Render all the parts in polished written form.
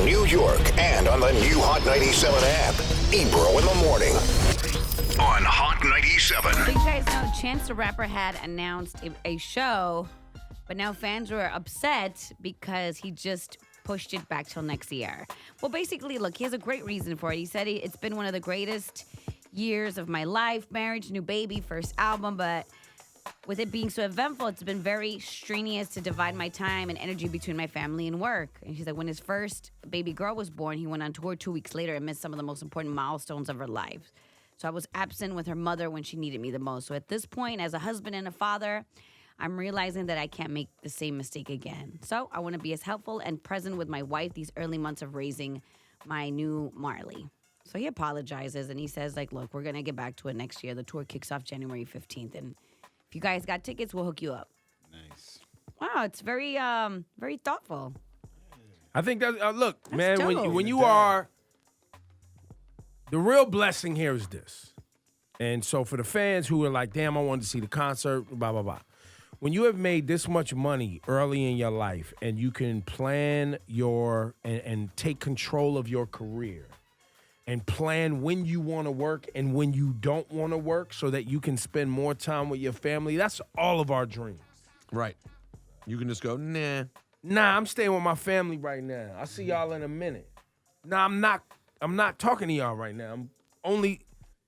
New York and on the new Hot 97 app. Ebro in the morning on Hot 97. So you guys know Chance the Rapper had announced a show, but now fans were upset because he just pushed it back till next year. Well, basically, look, he has a great reason for it. He said it's been one of the greatest years of my life, marriage, new baby, first album, but with it being so eventful, it's been very strenuous to divide my time and energy between my family and work. And she's like, when his first baby girl was born, he went on tour 2 weeks later and missed some of the most important milestones of her life. So I was absent with her mother when she needed me the most. So at this point, as a husband and a father, I'm realizing that I can't make the same mistake again. So I want to be as helpful and present with my wife these early months of raising my new Marley. So he apologizes and he says, like, look, we're going to get back to it next year. The tour kicks off January 15th. And if you guys got tickets, we'll hook you up. Nice. Wow, it's very, very thoughtful. I think that, look, That's man, dope. when you are, the real blessing here is this. And so for the fans who are like, damn, I wanted to see the concert, blah, blah, blah. When you have made this much money early in your life and you can plan and take control of your career and plan when you want to work and when you don't want to work so that you can spend more time with your family, that's all of our dreams. Right. You can just go, nah. Nah, I'm staying with my family right now. I'll see y'all in a minute. Nah, I'm not talking to y'all right now. I'm only,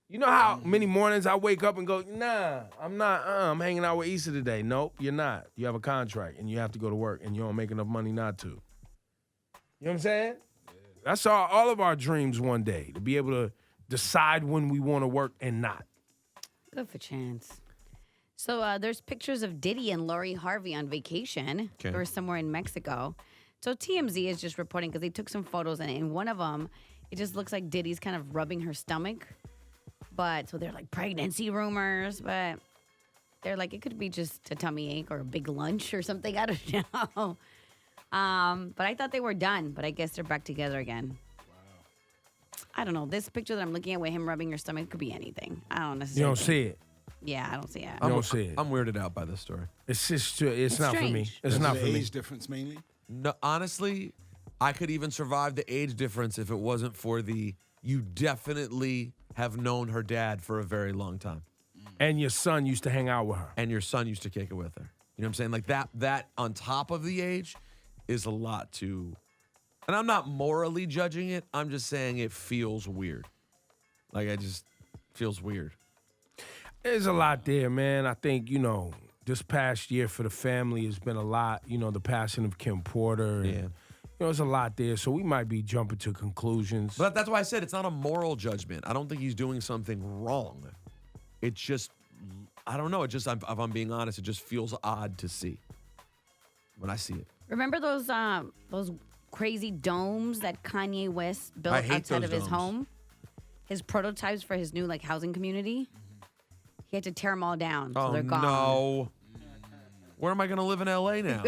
you know how many mornings I wake up and go, nah, I'm not, I'm hanging out with Issa today. Nope, you're not. You have a contract and you have to go to work and you don't make enough money not to. You know what I'm saying? That's all of our dreams one day, to be able to decide when we want to work and not. Good for Chance. So there's pictures of Diddy and Lori Harvey on vacation. Okay. They were somewhere in Mexico. So TMZ is just reporting because they took some photos, and in one of them, it just looks like Diddy's kind of rubbing her stomach. But so they're like pregnancy rumors, but they're like, it could be just a tummy ache or a big lunch or something. I don't know. But I thought they were done, but I guess they're back together again. Wow. I don't know. This picture that I'm looking at with him rubbing her stomach could be anything. I don't necessarily. You don't see it. Yeah, I don't see it. You don't see it. I'm weirded out by this story. It's just, it's not for me. strange. It's not the for me. age difference mainly. No, honestly, I could even survive the age difference if it wasn't for you definitely have known her dad for a very long time. And your son used to hang out with her. And your son used to kick it with her. You know what I'm saying? Like that on top of the age is a lot to, and I'm not morally judging it. I'm just saying it feels weird. Like it just feels weird. There's a lot there, man. I think, this past year for the family has been a lot. The passing of Kim Porter. And, there's a lot there. So we might be jumping to conclusions. But that's why I said it's not a moral judgment. I don't think he's doing something wrong. It's just, I don't know. It just, if I'm being honest, it just feels odd to see when I see it. Remember those crazy domes that Kanye West built I hate outside those of his domes. home? His prototypes for his new housing community? He had to tear them all down, so they're gone. No. Where am I going to live in LA now?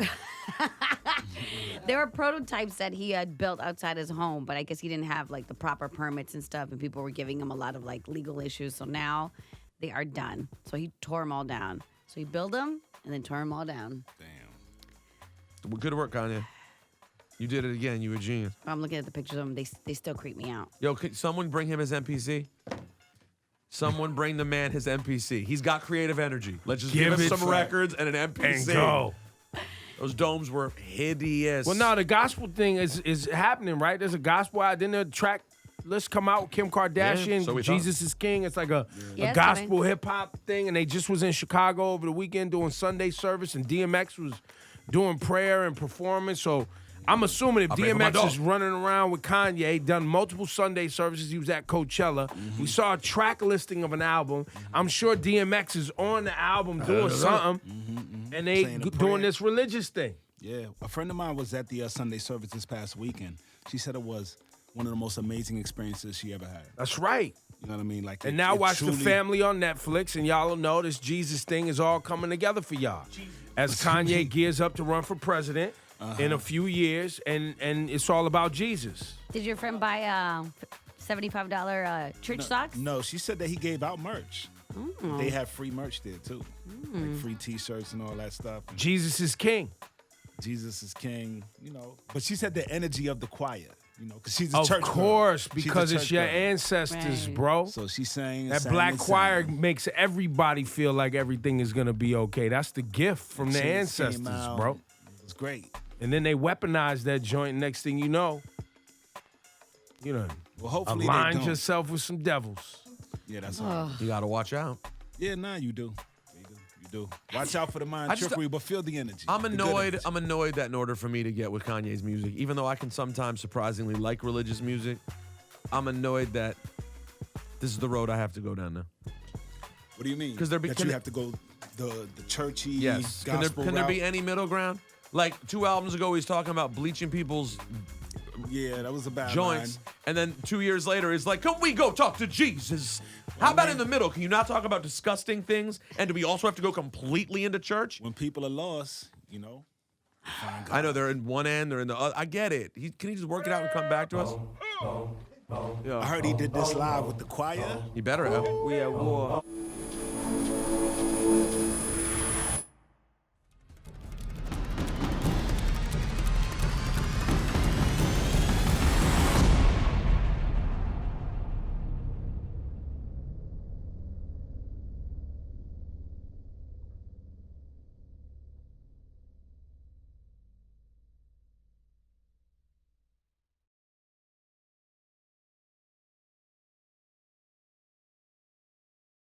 There were prototypes that he had built outside his home, but I guess he didn't have the proper permits and stuff, and people were giving him a lot of legal issues. So now they are done. So he tore them all down. So he built them and then tore them all down. Damn. Good work, Kanye. You did it again. You a genius. I'm looking at the pictures of them. They still creep me out. Yo, could someone bring him his MPC? Someone bring the man his MPC. He's got creative energy. Let's just give him it some for- records and an MPC. And go. Those domes were hideous. Well, now the gospel thing is happening, right? There's a gospel out. Didn't the track list come out with Kim Kardashian? so we Jesus is King. It's like a Yeah, it's gospel hip hop thing, and they just was in Chicago over the weekend doing Sunday service, and DMX was doing prayer and performance. So I'm assuming if I pray for my DMX dog. is running around with Kanye, done multiple Sunday services, he was at Coachella. We saw a track listing of an album. I'm sure DMX is on the album doing something, and they Saying a doing prayer. this religious thing. Yeah, a friend of mine was at the Sunday service this past weekend. She said it was one of the most amazing experiences she ever had. That's right. You know what I mean? And now watch The Family on Netflix, and y'all will know this Jesus thing is all coming together for y'all. As Kanye gears up to run for president in a few years, and it's all about Jesus. Did your friend buy $75 church socks? No, she said that he gave out merch. They have free merch there too, like free T-shirts and all that stuff. Jesus is king. Jesus is king, But she said the energy of the choir You know, because she's a Of church girl. course, She's a because it's church your girl. ancestors, Right. bro. So she sang. That sang, black and choir sang. makes everybody feel like everything is gonna be okay. That's the gift from the She came ancestors, out, bro. It was great. And then they weaponize that joint. Next thing you know, Well, hopefully they aligned don't. yourself with some devils. Yeah, that's all. You got to watch out. Yeah, nah, you do. You do. Watch out for the mind trickery, but feel the energy. I'm the good annoyed. energy. I'm annoyed that in order for me to get with Kanye's music, even though I can sometimes surprisingly like religious music, I'm annoyed that this is the road I have to go down now. What do you mean? 'Cause there be- that can you it- have to go the churchy Yes. Can gospel there route? be any middle ground? Like 2 albums ago, he's talking about bleaching people's Yeah, that was a bad joints, line. and then 2 years later, he's like, "Can we go talk to Jesus?" How about in the middle? Can you not talk about disgusting things? And do we also have to go completely into church? When people are lost, you know. Find God. I know they're in one end, they're in the other. I get it. Can he just work it out and come back to us? I heard he did this live with the choir. He better have. We at war.